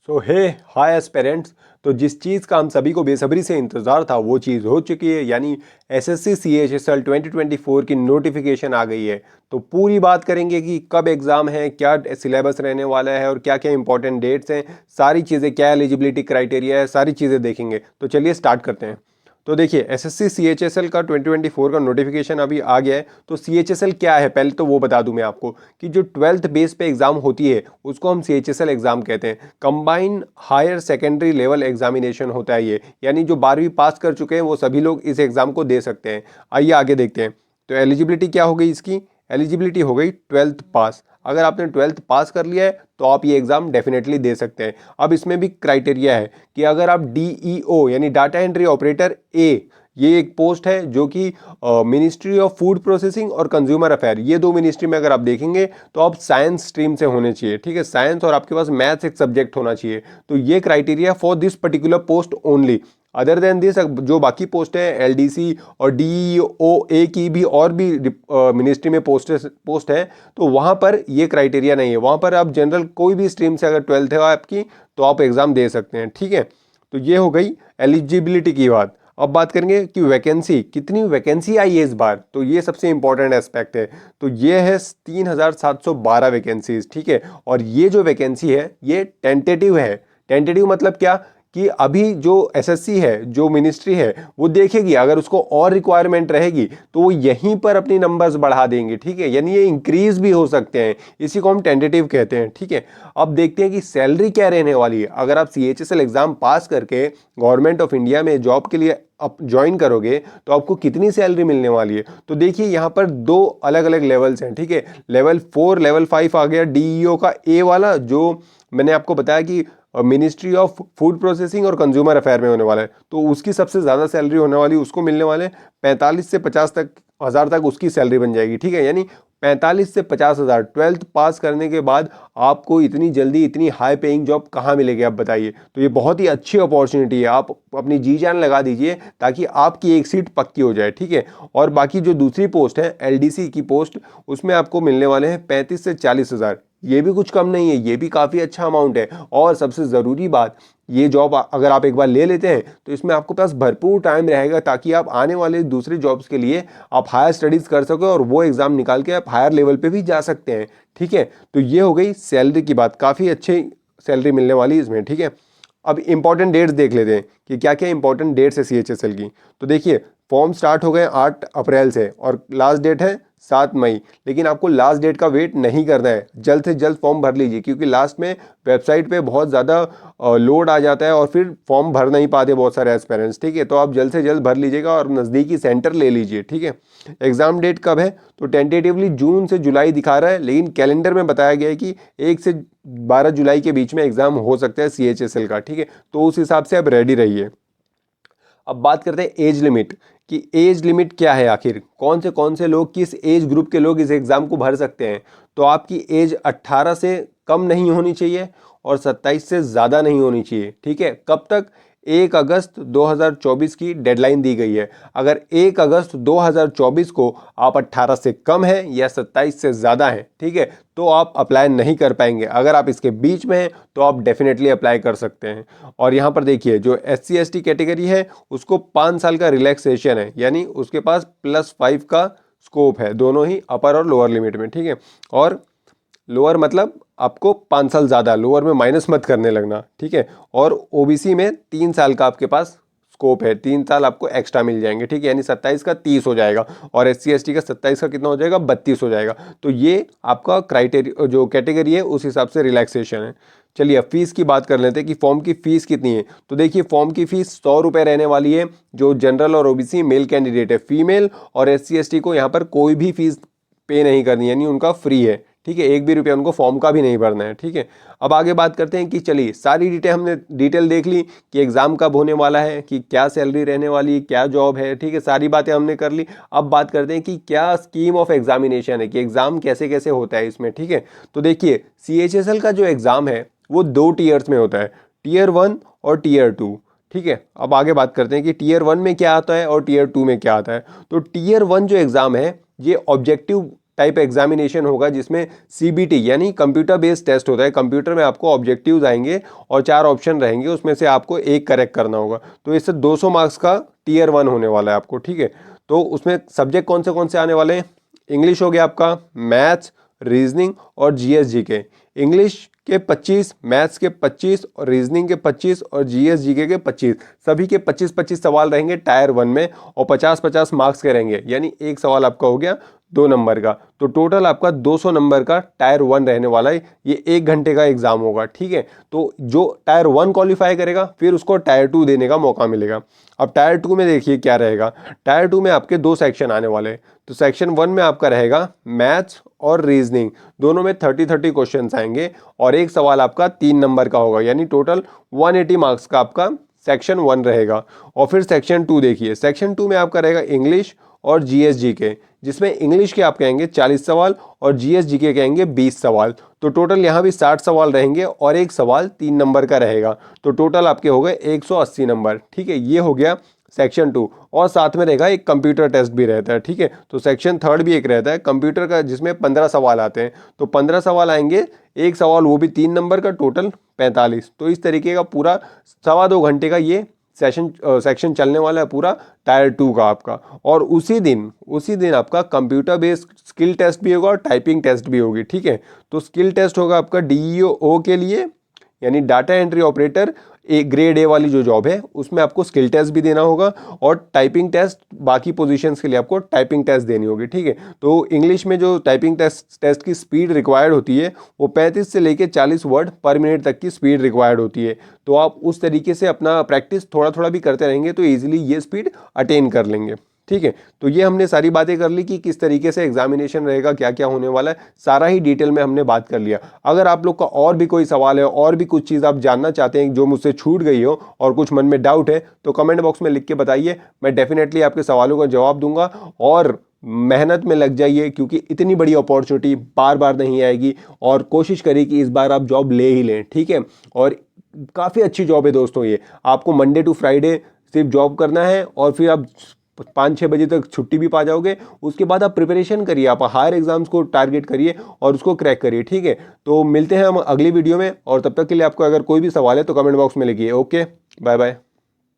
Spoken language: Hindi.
सो हे हाय एस्पेरेंट्स। तो जिस चीज़ का हम सभी को बेसब्री से इंतज़ार था वो चीज़ हो चुकी है, यानी एसएससी सीएचएसएल 2024 की नोटिफिकेशन आ गई है। तो पूरी बात करेंगे कि कब एग्ज़ाम है, क्या सिलेबस रहने वाला है और क्या क्या इंपॉर्टेंट डेट्स हैं, सारी चीज़ें, क्या एलिजिबिलिटी क्राइटेरिया है, सारी चीज़ें देखेंगे। तो चलिए स्टार्ट करते हैं। तो देखिए एसएससी सीएचएसएल का 2024 का नोटिफिकेशन अभी आ गया है। तो सीएचएसएल क्या है पहले तो वो बता दूं मैं आपको कि जो 12th बेस पे एग्जाम होती है उसको हम सीएचएसएल एग्जाम कहते हैं। Combined higher secondary level examination होता है ये, यानी जो 12वीं पास कर चुके हैं वो सभी लोग इस एग्जाम को दे सकते हैं। आइए आगे देखते हैं। तो एलिजिबिलिटी क्या हो गई इसकी? एलिजिबिलिटी हो गई 12th पास। अगर आपने 12th पास कर लिया है तो आप ये एग्जाम डेफिनेटली दे सकते हैं। अब इसमें भी क्राइटेरिया है कि अगर आप डीईओ यानी डाटा एंट्री ऑपरेटर ए, ये एक पोस्ट है जो कि मिनिस्ट्री ऑफ फूड प्रोसेसिंग और कंज्यूमर अफेयर, ये दो मिनिस्ट्री में अगर आप देखेंगे तो आप साइंस स्ट्रीम से होने चाहिए। ठीक है, साइंस और आपके पास मैथ्स एक सब्जेक्ट होना चाहिए। तो ये criteria for this particular post only. Other than this जो बाकी पोस्ट है एलडीसी और डीईओए की भी और भी मिनिस्ट्री में पोस्ट है, तो वहाँ पर ये क्राइटेरिया नहीं है। वहाँ पर आप जनरल कोई भी स्ट्रीम से अगर 12th है आपकी तो आप एग्ज़ाम दे सकते हैं। ठीक है, तो ये हो गई एलिजिबिलिटी की बात। अब बात करेंगे कि वैकेंसी, कितनी वैकेंसी आई है इस बार, तो ये सबसे इंपॉर्टेंट एस्पेक्ट है। तो ये है 3712 वैकेंसीज। ठीक है, और ये जो वैकेंसी है ये टेंटेटिव है। टेंटेटिव मतलब क्या कि अभी जो एसएससी है, जो मिनिस्ट्री है, वो देखेगी, अगर उसको और रिक्वायरमेंट रहेगी तो वो यहीं पर अपनी नंबर्स बढ़ा देंगे। ठीक है, यानी ये इंक्रीज भी हो सकते हैं, इसी को हम टेंटेटिव कहते हैं। ठीक है, अब देखते हैं कि सैलरी क्या रहने वाली है। अगर आप सीएचएसएल एग्जाम पास करके गवर्नमेंट ऑफ इंडिया में जॉब के लिए आप ज्वाइन करोगे तो आपको कितनी सैलरी मिलने वाली है। तो देखिए यहाँ पर दो अलग अलग लेवल्स हैं। ठीक है, लेवल 4 लेवल 5 आ गया डीईओ का ए वाला, जो मैंने आपको बताया कि मिनिस्ट्री ऑफ फूड प्रोसेसिंग और कंज्यूमर अफेयर में होने वाला है। तो उसकी सबसे ज़्यादा सैलरी होने वाली, उसको मिलने वाले 45 से 50 तक हज़ार तक उसकी सैलरी बन जाएगी। ठीक है, यानी 45 से 50 हज़ार 12th पास करने के बाद आपको इतनी जल्दी इतनी हाई पेइंग जॉब कहाँ मिलेगी, आप बताइए। तो ये बहुत ही अच्छी अपॉर्चुनिटी है, आप अपनी जी जान लगा दीजिए ताकि आपकी एक सीट पक्की हो जाए। ठीक है, और बाकी जो दूसरी पोस्ट है एलडीसी की पोस्ट, उसमें आपको मिलने वाले हैं 35 से 40 हज़ार। ये भी कुछ कम नहीं है, ये भी काफ़ी अच्छा अमाउंट है। और सबसे ज़रूरी बात, ये जॉब अगर आप एक बार ले लेते हैं तो इसमें आपके पास भरपूर टाइम रहेगा ताकि आप आने वाले दूसरे जॉब्स के लिए आप हायर स्टडीज़ कर सको और वो एग्ज़ाम निकाल के आप हायर लेवल पे भी जा सकते हैं। ठीक है, तो ये हो गई सैलरी की बात, काफ़ी अच्छी सैलरी मिलने वाली इसमें। ठीक है, अब इंपॉर्टेंट डेट्स देख लेते हैं कि क्या क्या इंपॉर्टेंट डेट्स है सीएचएसएल की। तो देखिए फॉर्म स्टार्ट हो गए 8 अप्रैल से और लास्ट डेट है 7 मई। लेकिन आपको लास्ट डेट का वेट नहीं करना है, जल्द से जल्द फॉर्म भर लीजिए, क्योंकि लास्ट में वेबसाइट पे बहुत ज़्यादा लोड आ जाता है और फिर फॉर्म भर नहीं पाते बहुत सारे एस्पेरेंट्स। ठीक है, तो आप जल्द से जल्द भर लीजिएगा और नज़दीकी सेंटर ले लीजिए। ठीक है, एग्ज़ाम डेट कब है? तो टेंटेटिवली जून से जुलाई दिखा रहा है, लेकिन कैलेंडर में बताया गया है कि 1 से 12 जुलाई के बीच में एग्ज़ाम हो सकता है सीएचएसएल का। ठीक है, तो उस हिसाब से आप रेडी रहिए। अब बात करते हैं एज लिमिट कि एज लिमिट क्या है, आखिर कौन से लोग, किस एज ग्रुप के लोग इस एग्ज़ाम को भर सकते हैं। तो आपकी एज 18 से कम नहीं होनी चाहिए और 27 से ज़्यादा नहीं होनी चाहिए। ठीक है, कब तक? 1 अगस्त 2024 की डेडलाइन दी गई है। अगर 1 अगस्त 2024 को आप 18 से कम है या 27 से ज़्यादा है, ठीक है, तो आप अप्लाई नहीं कर पाएंगे। अगर आप इसके बीच में हैं तो आप डेफिनेटली अप्लाई कर सकते हैं। और यहाँ पर देखिए जो SC ST कैटेगरी है उसको 5 साल का रिलैक्सेशन है, यानी उसके पास +5 का स्कोप है, दोनों ही अपर और लोअर लिमिट में। ठीक है, और लोअर मतलब आपको 5 साल ज़्यादा, लोअर में माइनस मत करने लगना। ठीक है, और ओबीसी में 3 साल का आपके पास स्कोप है, 3 साल आपको एक्स्ट्रा मिल जाएंगे। ठीक है, यानी 27 का 30 हो जाएगा और SC ST का 27 का कितना हो जाएगा? 32 हो जाएगा। तो ये आपका क्राइटेरिया जो कैटेगरी है उस हिसाब से रिलैक्सेशन है। चलिए अब फीस की बात कर लेते हैं कि फॉर्म की फ़ीस कितनी है। तो देखिए फॉर्म की फ़ीस 100 रुपये रहने वाली है। जो जनरल और ओबीसी मेल कैंडिडेट है, फीमेल और SC ST को यहाँ पर कोई भी फीस पे नहीं करनी, यानी उनका फ्री है। ठीक है, 1 भी रुपया उनको फॉर्म का भी नहीं भरना है। ठीक है, अब आगे बात करते हैं कि चलिए सारी हमने डिटेल देख ली कि एग्ज़ाम कब होने वाला है, कि क्या सैलरी रहने वाली है, क्या जॉब है। ठीक है, सारी बातें हमने कर ली। अब बात करते हैं कि क्या स्कीम ऑफ एग्जामिनेशन है, कि एग्ज़ाम कैसे कैसे होता है इसमें। ठीक है, तो देखिए सीएचएसएल का जो एग्ज़ाम है वो 2 टीयर्स में होता है, टीयर 1 और टीयर 2। ठीक है, अब आगे बात करते हैं कि टीयर 1 में क्या आता है और टीयर 2 में क्या आता है। तो टीयर 1 जो एग्ज़ाम है ये ऑब्जेक्टिव टाइप एग्जामिनेशन होगा जिसमें CBT यानी कंप्यूटर बेस्ड टेस्ट होता है। कंप्यूटर में आपको ऑब्जेक्टिव्स आएंगे और 4 ऑप्शन रहेंगे, उसमें से आपको एक करेक्ट करना होगा। तो इससे 200 मार्क्स का Tier 1 होने वाला है आपको, ठीक है। तो उसमें सब्जेक्ट कौन से आने वाले हैं? इंग्लिश हो गया आपका, मैथ्स, रीजनिंग और GS GK। इंग्लिश के 25, मैथ्स के 25 और रीजनिंग के 25 और GS GK के 25, सभी के 25-25 सवाल रहेंगे Tier 1 में और 50-50 मार्क्स के रहेंगे, यानी एक सवाल आपका हो गया 2 नंबर का। तो टोटल आपका 200 नंबर का Tier 1 रहने वाला है। ये 1 घंटे का एग्जाम होगा, ठीक है। तो जो Tier 1 क्वालिफाई करेगा फिर उसको Tier 2 देने का मौका मिलेगा। अब Tier 2 में देखिए क्या रहेगा। Tier 2 में आपके 2 सेक्शन आने वाले हैं। तो सेक्शन 1 में आपका रहेगा मैथ्स और रीजनिंग, दोनों में 30-30 क्वेश्चंस आएंगे और एक सवाल आपका 3 नंबर का होगा, यानी टोटल 180 मार्क्स का आपका सेक्शन 1 रहेगा। और फिर सेक्शन 2 देखिए, सेक्शन 2 में आपका रहेगा इंग्लिश और GS GK, जिसमें इंग्लिश के आप कहेंगे 40 सवाल और GS GK कहेंगे 20 सवाल। तो टोटल यहाँ भी 60 सवाल रहेंगे और एक सवाल 3 नंबर का रहेगा। तो टोटल आपके हो गए 180 नंबर, ठीक है। ये हो गया सेक्शन 2 और साथ में रहेगा एक कंप्यूटर टेस्ट भी रहता है, ठीक है। तो सेक्शन 3 भी एक रहता है कंप्यूटर का, जिसमें 15 सवाल आते हैं। तो 15 सवाल आएंगे, एक सवाल वो भी 3 नंबर का, टोटल 45। तो इस तरीके का पूरा 2.25 घंटे का ये सेक्शन चलने वाला है पूरा Tier 2 का आपका। और उसी दिन आपका कंप्यूटर बेस्ड स्किल टेस्ट भी होगा और टाइपिंग टेस्ट भी होगी, ठीक है। तो स्किल टेस्ट होगा आपका DEO के लिए, यानी डाटा एंट्री ऑपरेटर, एक ग्रेड A वाली जो जॉब है उसमें आपको स्किल टेस्ट भी देना होगा और टाइपिंग टेस्ट बाकी पोजीशंस के लिए आपको टाइपिंग टेस्ट देनी होगी, ठीक है। तो इंग्लिश में जो टाइपिंग टेस्ट की स्पीड रिक्वायर्ड होती है वो 35 से लेके 40 वर्ड पर मिनट तक की स्पीड रिक्वायर्ड होती है। तो आप उस तरीके से अपना प्रैक्टिस थोड़ा थोड़ा भी करते रहेंगे तो ईजिली ये स्पीड अटेन कर लेंगे, ठीक है। तो ये हमने सारी बातें कर ली कि किस तरीके से एग्जामिनेशन रहेगा, क्या क्या होने वाला है, सारा ही डिटेल में हमने बात कर लिया। अगर आप लोग का और भी कोई सवाल है और भी कुछ चीज़ आप जानना चाहते हैं जो मुझसे छूट गई हो और कुछ मन में डाउट है तो कमेंट बॉक्स में लिख के बताइए, मैं डेफिनेटली आपके सवालों का जवाब दूंगा। और मेहनत में लग जाइए क्योंकि इतनी बड़ी अपॉर्चुनिटी बार बार नहीं आएगी और कोशिश करिए कि इस बार आप जॉब ले ही लें, ठीक है। और काफ़ी अच्छी जॉब है दोस्तों ये, आपको मंडे टू फ्राइडे सिर्फ जॉब करना है और फिर आप 5-6 बजे तक छुट्टी भी पा जाओगे। उसके बाद आप प्रिपरेशन करिए, आप हायर एग्जाम्स को टारगेट करिए और उसको क्रैक करिए, ठीक है। तो मिलते हैं हम अगली वीडियो में और तब तक के लिए आपको अगर कोई भी सवाल है तो कमेंट बॉक्स में लिखिए। Okay, bye bye.